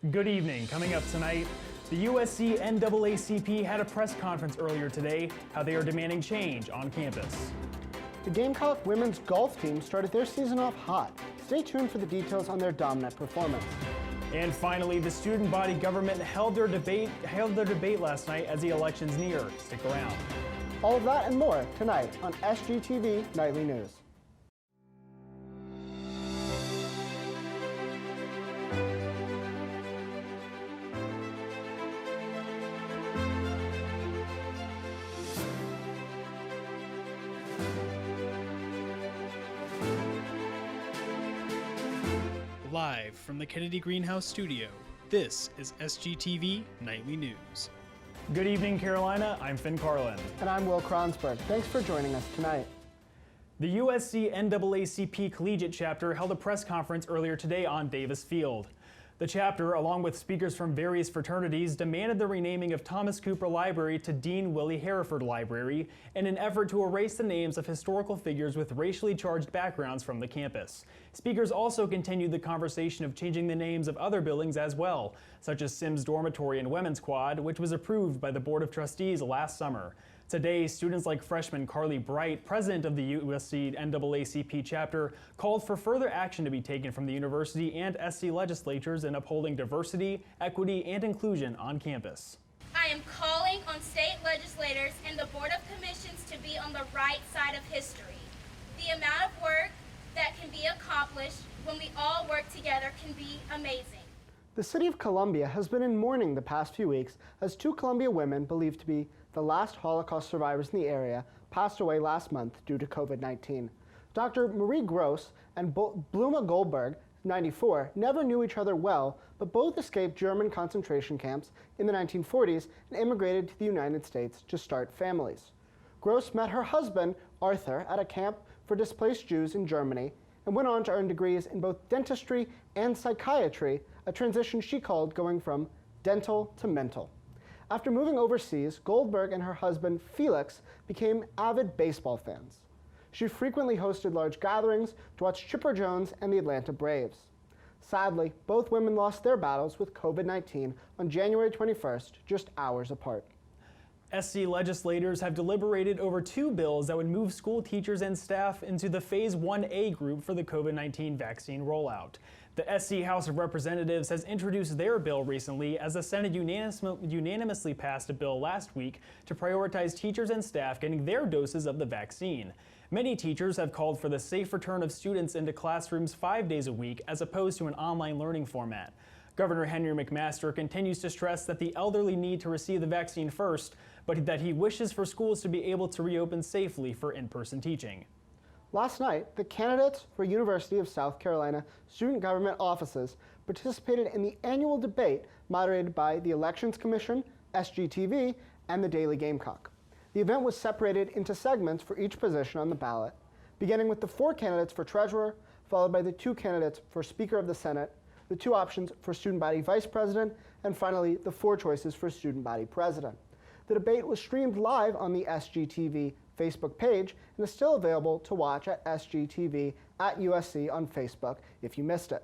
Good evening. Coming up tonight, the USC NAACP had a press conference earlier today, how they are demanding change on campus. The Gamecock women's golf team started their season off hot. Stay tuned for the details on their dominant performance. And finally, the student body government held their debate last night as the elections near. Stick around. All of that and more tonight on SGTV Nightly News. Live from the Kennedy Greenhouse studio, this is SGTV Nightly News. Good evening, Carolina. I'm Finn Carlin. And I'm Will Kronsberg. Thanks for joining us tonight. The USC NAACP Collegiate Chapter held a press conference earlier today on Davis Field. The chapter, along with speakers from various fraternities, demanded the renaming of Thomas Cooper Library to Dean Willie Hereford Library in an effort to erase the names of historical figures with racially charged backgrounds from the campus. Speakers also continued the conversation of changing the names of other buildings as well, such as Sims Dormitory and Women's Quad, which was approved by the Board of Trustees last summer. Today, students like freshman Carly Bright, president of the USC NAACP chapter, called for further action to be taken from the university and SC legislatures in upholding diversity, equity, and inclusion on campus. I am calling on state legislators and the Board of Commissions to be on the right side of history. The amount of work that can be accomplished when we all work together can be amazing. The city of Columbia has been in mourning the past few weeks as two Columbia women believed to be the last Holocaust survivors in the area passed away last month due to COVID-19. Dr. Marie Gross and Bluma Goldberg, 94, never knew each other well, but both escaped German concentration camps in the 1940s and immigrated to the United States to start families. Gross met her husband, Arthur, at a camp for displaced Jews in Germany and went on to earn degrees in both dentistry and psychiatry, a transition she called going from dental to mental. After moving overseas, Goldberg and her husband, Felix, became avid baseball fans. She frequently hosted large gatherings to watch Chipper Jones and the Atlanta Braves. Sadly, both women lost their battles with COVID-19 on January 21st, just hours apart. SC legislators have deliberated over two bills that would move school teachers and staff into the Phase 1A group for the COVID-19 vaccine rollout. The SC House of Representatives has introduced their bill recently as the Senate unanimously passed a bill last week to prioritize teachers and staff getting their doses of the vaccine. Many teachers have called for the safe return of students into classrooms 5 days a week as opposed to an online learning format. Governor Henry McMaster continues to stress that the elderly need to receive the vaccine first, but that he wishes for schools to be able to reopen safely for in-person teaching. Last night, the candidates for University of South Carolina student government offices participated in the annual debate moderated by the Elections Commission, SGTV, and the Daily Gamecock. The event was separated into segments for each position on the ballot, beginning with the 4 candidates for treasurer, followed by the 2 candidates for Speaker of the Senate, the 2 options for student body vice president, and finally the 4 choices for student body president. The debate was streamed live on the SGTV Facebook page and is still available to watch at SGTV at USC on Facebook if you missed it.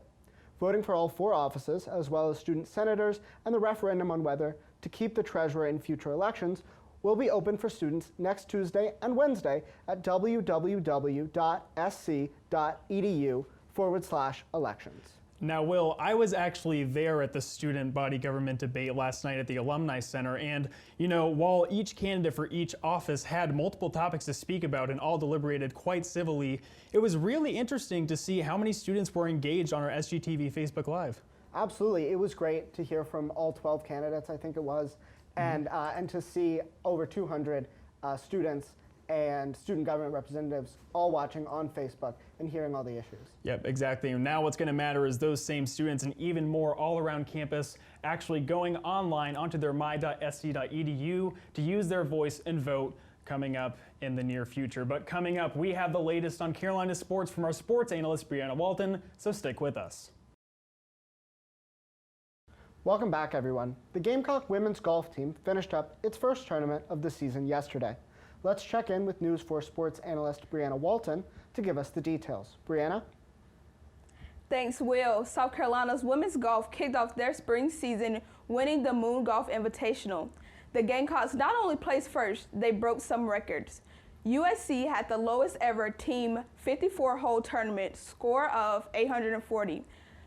Voting for all 4 offices, as well as student senators and the referendum on whether to keep the treasurer in future elections, will be open for students next Tuesday and Wednesday at www.sc.edu/elections. Now, Will, I was actually there at the student body government debate last night at the Alumni Center, and, while each candidate for each office had multiple topics to speak about and all deliberated quite civilly, it was really interesting to see how many students were engaged on our SGTV Facebook Live. Absolutely. It was great to hear from all 12 candidates, I think it was, and to see over 200 students and student government representatives all watching on Facebook and hearing all the issues. Yep, exactly. And now what's going to matter is those same students and even more all around campus actually going online onto their my.sc.edu to use their voice and vote coming up in the near future. But coming up, we have the latest on Carolina sports from our sports analyst, Brianna Walton, so stick with us. Welcome back, everyone. The Gamecock women's golf team finished up its first tournament of the season yesterday. Let's check in with News 4 sports analyst Brianna Walton to give us the details. Brianna? Thanks, Will. South Carolina's women's golf kicked off their spring season winning the Moon Golf Invitational. The Gamecocks not only placed first, they broke some records. USC had the lowest ever team 54-hole tournament score of 840,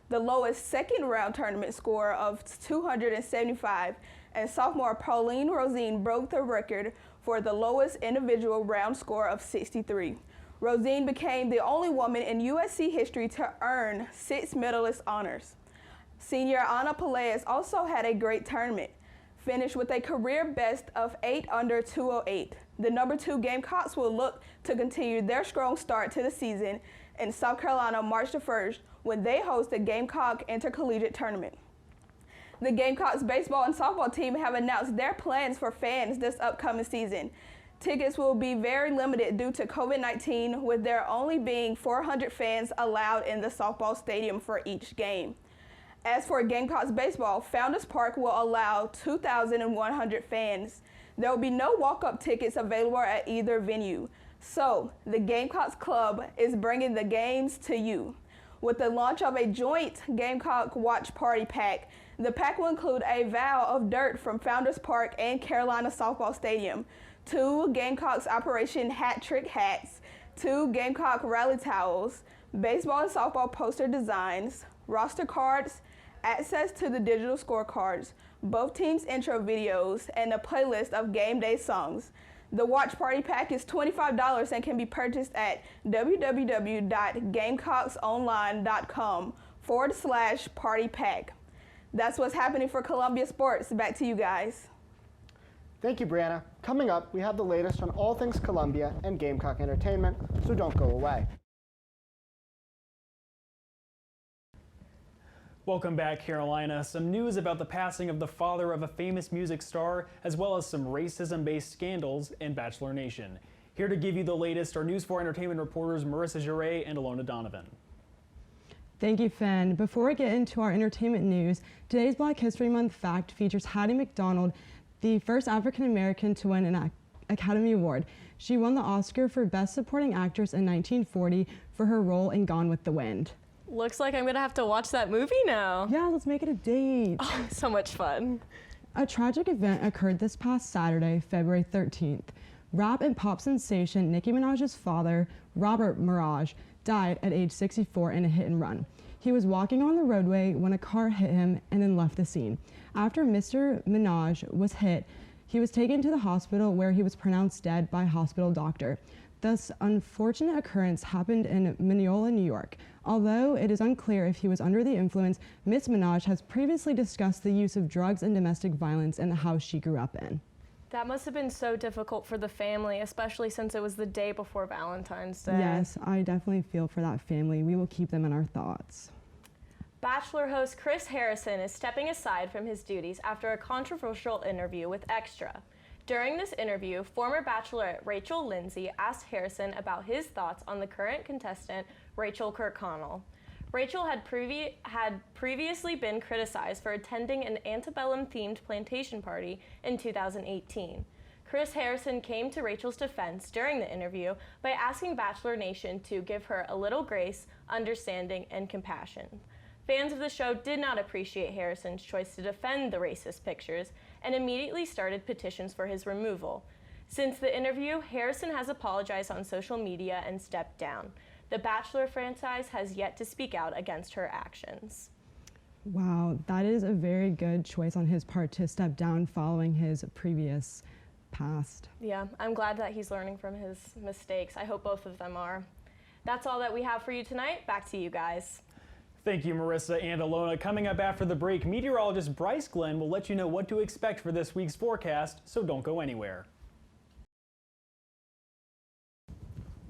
the lowest second round tournament score of 275, and sophomore Pauline Rosine broke the record for the lowest individual round score of 63. Rosine became the only woman in USC history to earn 6 medalist honors. Senior Anna Peleas also had a great tournament, finished with a career best of 8 under 208. The number 2 Gamecocks will look to continue their strong start to the season in South Carolina March the 1st when they host the Gamecock Intercollegiate Tournament. The Gamecocks baseball and softball team have announced their plans for fans this upcoming season. Tickets will be very limited due to COVID-19, with there only being 400 fans allowed in the softball stadium for each game. As for Gamecocks baseball, Founders Park will allow 2,100 fans. There will be no walk-up tickets available at either venue. So, the Gamecocks Club is bringing the games to you. With the launch of a joint Gamecock Watch Party Pack, the pack will include a vial of dirt from Founders Park and Carolina Softball Stadium, 2 Gamecocks Operation Hat Trick hats, 2 Gamecock rally towels, baseball and softball poster designs, roster cards, access to the digital scorecards, both teams' intro videos, and a playlist of game day songs. The Watch Party Pack is $25 and can be purchased at www.gamecocksonline.com/party pack. That's what's happening for Columbia Sports. Back to you guys. Thank you, Brianna. Coming up, we have the latest on all things Columbia and Gamecock Entertainment, so don't go away. Welcome back, Carolina. Some news about the passing of the father of a famous music star, as well as some racism-based scandals in Bachelor Nation. Here to give you the latest are News 4 entertainment reporters Marissa Giray and Alona Donovan. Thank you, Finn. Before we get into our entertainment news, today's Black History Month fact features Hattie McDonald, the first African-American to win an Academy Award. She won the Oscar for Best Supporting Actress in 1940 for her role in Gone with the Wind. Looks like I'm gonna have to watch that movie now. Yeah, let's make it a date. Oh, so much fun. A tragic event occurred this past Saturday, February 13th. Rap and pop sensation Nicki Minaj's father, Robert Mirage, died at age 64 in a hit and run. He was walking on the roadway when a car hit him and then left the scene. After Mr. Minaj was hit, he was taken to the hospital where he was pronounced dead by a hospital doctor. This unfortunate occurrence happened in Mineola, New York. Although it is unclear if he was under the influence, Ms. Minaj has previously discussed the use of drugs and domestic violence in the house she grew up in. That must have been so difficult for the family, especially since it was the day before Valentine's Day. Yes, I definitely feel for that family. We will keep them in our thoughts. Bachelor host Chris Harrison is stepping aside from his duties after a controversial interview with Extra. During this interview, former Bachelorette Rachel Lindsay asked Harrison about his thoughts on the current contestant, Rachel Kirkconnell. Rachel had previously been criticized for attending an antebellum-themed plantation party in 2018. Chris Harrison came to Rachel's defense during the interview by asking Bachelor Nation to give her a little grace, understanding, and compassion. Fans of the show did not appreciate Harrison's choice to defend the racist pictures and immediately started petitions for his removal. Since the interview, Harrison has apologized on social media and stepped down. The Bachelor franchise has yet to speak out against her actions. Wow, that is a very good choice on his part to step down following his previous past. Yeah, I'm glad that he's learning from his mistakes. I hope both of them are. That's all that we have for you tonight. Back to you guys. Thank you, Marissa and Alona. Coming up after the break, meteorologist Bryce Glenn will let you know what to expect for this week's forecast, so don't go anywhere.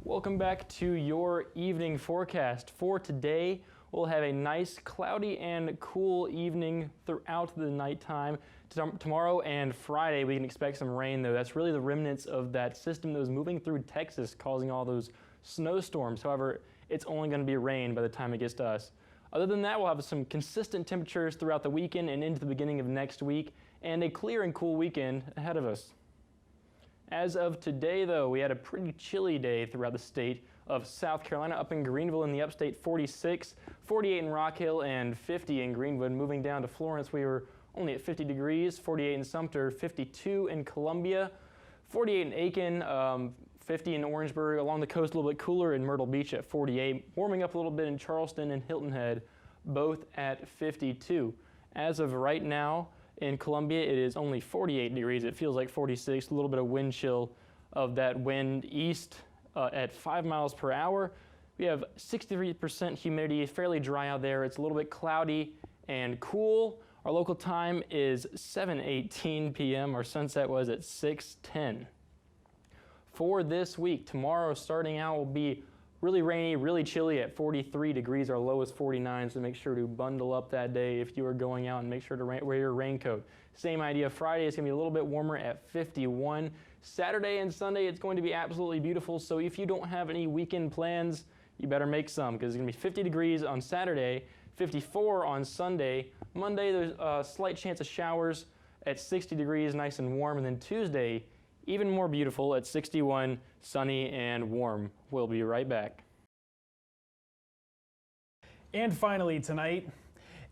Welcome back to your evening forecast. For today, we'll have a nice cloudy and cool evening throughout the nighttime. Tomorrow and Friday, we can expect some rain, though. That's really the remnants of that system that was moving through Texas, causing all those snowstorms. However, it's only going to be rain by the time it gets to us. Other than that, we'll have some consistent temperatures throughout the weekend and into the beginning of next week, and a clear and cool weekend ahead of us. As of today, though, we had a pretty chilly day throughout the state of South Carolina. Up in Greenville in the upstate, 46, 48 in Rock Hill, and 50 in Greenwood. Moving down to Florence, we were only at 50 degrees, 48 in Sumter, 52 in Columbia, 48 in Aiken, 50 in Orangeburg. Along the coast, a little bit cooler in Myrtle Beach at 48. Warming up a little bit in Charleston and Hilton Head, both at 52. As of right now in Columbia, it is only 48 degrees. It feels like 46, a little bit of wind chill of that wind east at 5 miles per hour. We have 63% humidity, fairly dry out there. It's a little bit cloudy and cool. Our local time is 7:18 p.m. Our sunset was at 6:10. For this week, tomorrow starting out will be really rainy, really chilly at 43 degrees. Our low is 49, so make sure to bundle up that day if you are going out, and make sure to wear your raincoat. Same idea, Friday is going to be a little bit warmer at 51. Saturday and Sunday, it's going to be absolutely beautiful, so if you don't have any weekend plans, you better make some, because it's going to be 50 degrees on Saturday, 54 on Sunday. Monday, there's a slight chance of showers at 60 degrees, nice and warm. And then Tuesday, even more beautiful at 61, sunny and warm. We'll be right back. And finally tonight,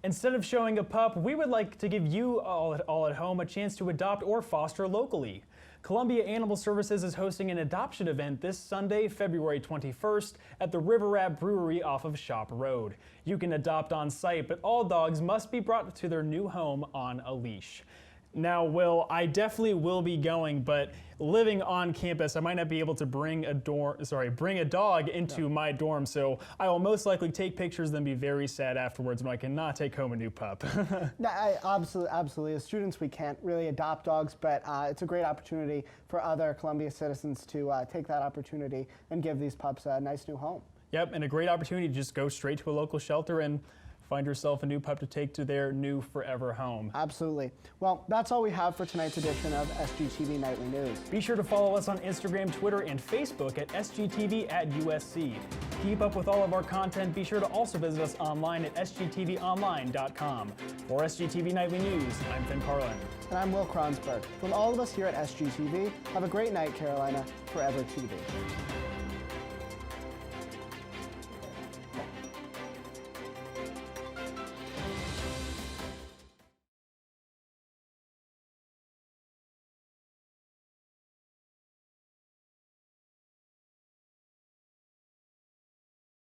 instead of showing a pup, we would like to give you all at home a chance to adopt or foster locally. Columbia Animal Services is hosting an adoption event this Sunday, February 21st at the River Rat Brewery off of Shop Road. You can adopt on site, but all dogs must be brought to their new home on a leash. Now, Will, I definitely will be going, but living on campus, I might not be able to bring a dog into my dorm, so I will most likely take pictures, then be very sad afterwards when I cannot take home a new pup. Absolutely. As students, we can't really adopt dogs, but it's a great opportunity for other Columbia citizens to take that opportunity and give these pups a nice new home. Yep, and a great opportunity to just go straight to a local shelter and find yourself a new pup to take to their new forever home. Absolutely. Well, that's all we have for tonight's edition of SGTV Nightly News. Be sure to follow us on Instagram, Twitter, and Facebook at SGTV@USC. Keep up with all of our content. Be sure to also visit us online at sgtvonline.com. For SGTV Nightly News, I'm Finn Carlin. And I'm Will Kronsberg. From all of us here at SGTV, have a great night, Carolina. Forever TV.